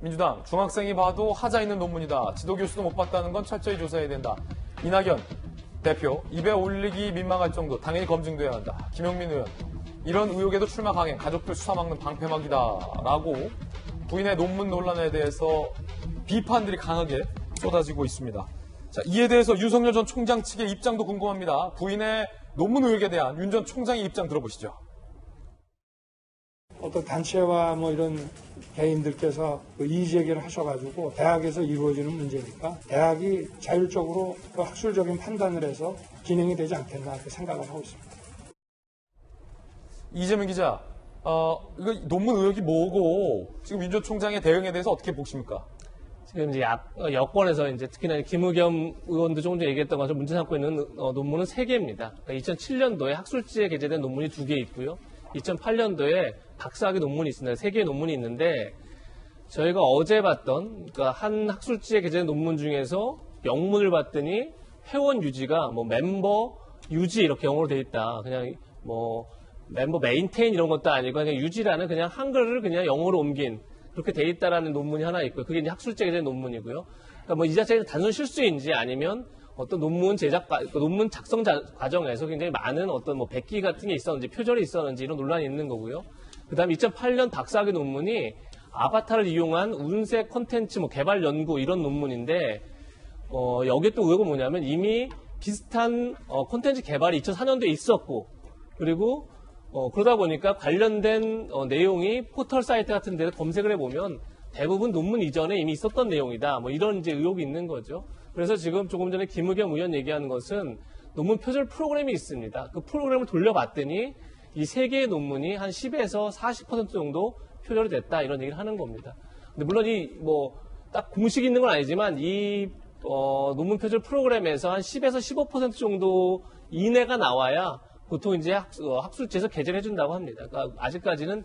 민주당, 중학생이 봐도 하자 있는 논문이다. 지도교수도 못 봤다는 건 철저히 조사해야 된다. 이낙연 대표, 입에 올리기 민망할 정도 당연히 검증돼야 한다. 김용민 의원, 이런 의혹에도 출마 강행, 가족들 수사 막는 방패막이다. 라고 부인의 논문 논란에 대해서 비판들이 강하게 쏟아지고 있습니다. 자, 이에 대해서 윤석열 전 총장 측의 입장도 궁금합니다. 부인의 논문 의혹에 대한 윤 전 총장의 입장 들어보시죠. 어떤 단체와 이런 개인들께서 이의제기를 하셔가지고 대학에서 이루어지는 문제니까 대학이 자율적으로 학술적인 판단을 해서 진행이 되지 않겠나 그렇게 생각을 하고 있습니다. 이재명 기자, 이거 논문 의혹이 뭐고 지금 윤 전 총장의 대응에 대해서 어떻게 보십니까? 지금 이제 여권에서 이제 특히나 김의겸 의원도 조금 전에 얘기했던 것처럼 문제 삼고 있는 논문은 3개입니다. 그러니까 2007년도에 학술지에 게재된 논문이 2개 있고요. 2008년도에 박사학위 논문이 있습니다. 3개의 논문이 있는데 저희가 어제 봤던 그러니까 한 학술지에 게재된 논문 중에서 영문을 봤더니 회원 유지가 멤버 유지 이렇게 영어로 돼 있다. 그냥 멤버 메인테인 이런 것도 아니고 그냥 유지라는 그냥 한글을 그냥 영어로 옮긴 그렇게 돼 있다라는 논문이 하나 있고요. 그게 이제 학술지에 게재된 논문이고요. 그러니까 이 자체가 단순 실수인지 아니면 어떤 논문 논문 작성 과정에서 굉장히 많은 어떤 백기 같은 게 있었는지 표절이 있었는지 이런 논란이 있는 거고요. 그 다음에 2008년 박사학위 논문이 아바타를 이용한 운세 콘텐츠 개발 연구 이런 논문인데, 여기에 또 의혹은 뭐냐면 이미 비슷한 콘텐츠 개발이 2004년도에 있었고, 그리고 그러다 보니까 관련된 내용이 포털 사이트 같은 데서 검색을 해보면 대부분 논문 이전에 이미 있었던 내용이다. 이런 이제 의혹이 있는 거죠. 그래서 지금 조금 전에 김의겸 의원 얘기하는 것은 논문 표절 프로그램이 있습니다. 그 프로그램을 돌려봤더니 이 3개의 논문이 한 10에서 40% 정도 표절이 됐다 이런 얘기를 하는 겁니다. 근데 물론 딱 공식이 있는 건 아니지만 이 논문 표절 프로그램에서 한 10에서 15% 정도 이내가 나와야 보통 이제 학술지에서 게재를 해준다고 합니다. 그러니까 아직까지는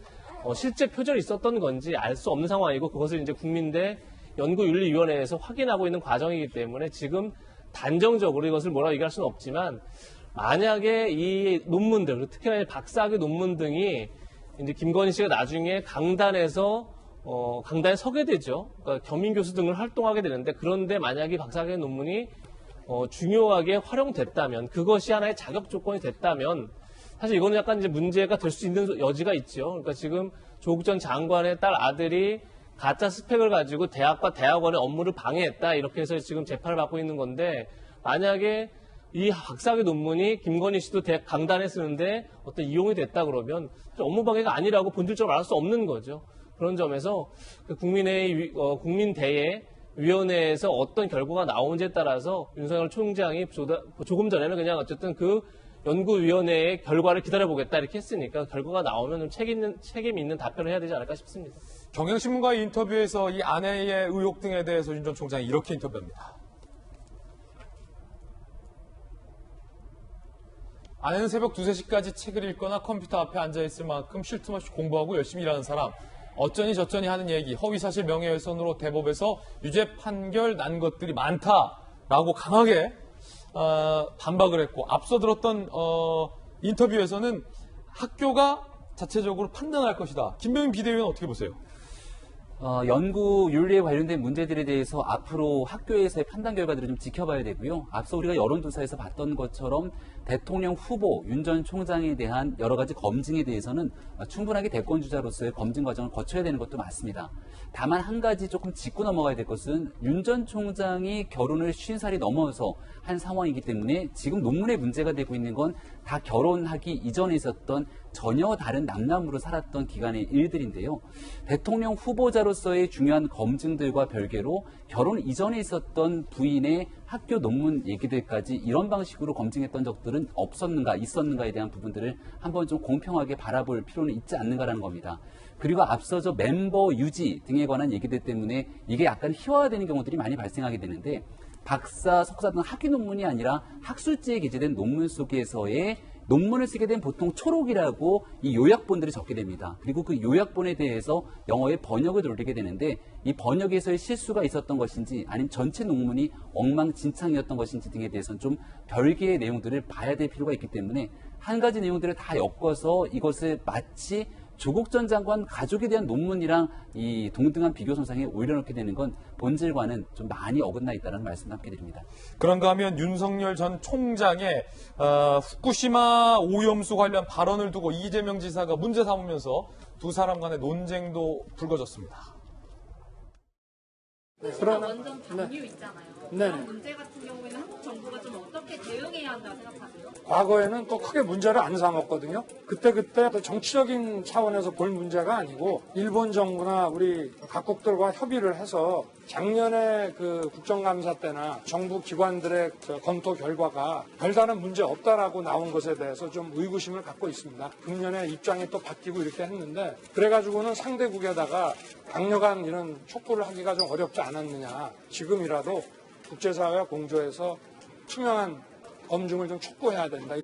실제 표절이 있었던 건지 알 수 없는 상황이고 그것을 이제 국민대 연구윤리위원회에서 확인하고 있는 과정이기 때문에 지금 단정적으로 이것을 뭐라고 얘기할 수는 없지만 만약에 이 논문들, 특히나 박사학위 논문 등이 이제 김건희 씨가 나중에 강단에 서게 되죠. 그러니까 겸임 교수 등을 활동하게 되는데 그런데 만약에 박사학위 논문이 중요하게 활용됐다면 그것이 하나의 자격 조건이 됐다면 사실 이거는 약간 이제 문제가 될 수 있는 여지가 있죠. 그러니까 지금 조국 전 장관의 딸 아들이 가짜 스펙을 가지고 대학과 대학원의 업무를 방해했다 이렇게 해서 지금 재판을 받고 있는 건데 만약에 이 박사학위 논문이 김건희 씨도 대학 강단에 쓰는데 어떤 이용이 됐다 그러면 업무 방해가 아니라고 본질적으로 말할 수 없는 거죠. 그런 점에서 국민대의 위원회에서 어떤 결과가 나오는지에 따라서 윤석열 총장이 조금 전에는 그냥 어쨌든 그 연구위원회의 결과를 기다려보겠다 이렇게 했으니까 결과가 나오면 책임 있는 답변을 해야 되지 않을까 싶습니다. 경향신문과의 인터뷰에서 이 아내의 의혹 등에 대해서 윤 전 총장이 이렇게 인터뷰합니다. 아내는 새벽 2, 3시까지 책을 읽거나 컴퓨터 앞에 앉아있을 만큼 쉴 틈 없이 공부하고 열심히 일하는 사람. 어쩌니 저쩌니 하는 얘기, 허위사실 명예훼손으로 대법에서 유죄 판결 난 것들이 많다라고 강하게 반박을 했고 앞서 들었던 인터뷰에서는 학교가 자체적으로 판단할 것이다. 김병민 비대위원은 어떻게 보세요? 연구 윤리에 관련된 문제들에 대해서 앞으로 학교에서의 판단 결과들을 좀 지켜봐야 되고요. 앞서 우리가 여론조사에서 봤던 것처럼 대통령 후보 윤 전 총장에 대한 여러 가지 검증에 대해서는 충분하게 대권주자로서의 검증 과정을 거쳐야 되는 것도 맞습니다. 다만 한 가지 조금 짚고 넘어가야 될 것은 윤 전 총장이 결혼을 50살이 넘어서 한 상황이기 때문에 지금 논문에 문제가 되고 있는 건 다 결혼하기 이전에 있었던 전혀 다른 남남으로 살았던 기간의 일들인데요. 대통령 후보자로서의 중요한 검증들과 별개로 결혼 이전에 있었던 부인의 학교 논문 얘기들까지 이런 방식으로 검증했던 적들은 없었는가 있었는가에 대한 부분들을 한번 좀 공평하게 바라볼 필요는 있지 않는가라는 겁니다. 그리고 앞서서 멤버 유지 등에 관한 얘기들 때문에 이게 약간 희화화되는 경우들이 많이 발생하게 되는데 박사, 석사 등 학위 논문이 아니라 학술지에 게재된 논문 속에서의 논문을 쓰게 된 보통 초록이라고 이 요약본들을 적게 됩니다. 그리고 그 요약본에 대해서 영어의 번역을 돌리게 되는데 이 번역에서의 실수가 있었던 것인지 아니면 전체 논문이 엉망진창이었던 것인지 등에 대해서는 좀 별개의 내용들을 봐야 될 필요가 있기 때문에 한 가지 내용들을 다 엮어서 이것을 마치 조국 전 장관 가족에 대한 논문이랑 이 동등한 비교 선상에 올려놓게 되는 건 본질과는 좀 많이 어긋나 있다는 말씀 함께 드립니다. 그런가 하면 윤석열 전 총장의 후쿠시마 오염수 관련 발언을 두고 이재명 지사가 문제 삼으면서 두 사람 간의 논쟁도 불거졌습니다. 그러나 원전 담유 있잖아요. 네네. 그런 문제 같은 경우에는 한국 정부가 좀 어떻게 대응해야 한다고 생각하세요? 과거에는 또 크게 문제를 안 삼았거든요. 그때 정치적인 차원에서 볼 문제가 아니고 일본 정부나 우리 각국들과 협의를 해서 작년에 그 국정감사 때나 정부 기관들의 검토 결과가 별다른 문제 없다라고 나온 것에 대해서 좀 의구심을 갖고 있습니다. 금년에 입장이 또 바뀌고 이렇게 했는데 그래가지고는 상대국에다가 강력한 이런 촉구를 하기가 좀 어렵지 않았느냐. 지금이라도 국제사회와 공조해서 투명한 검증을 좀 촉구해야 된다.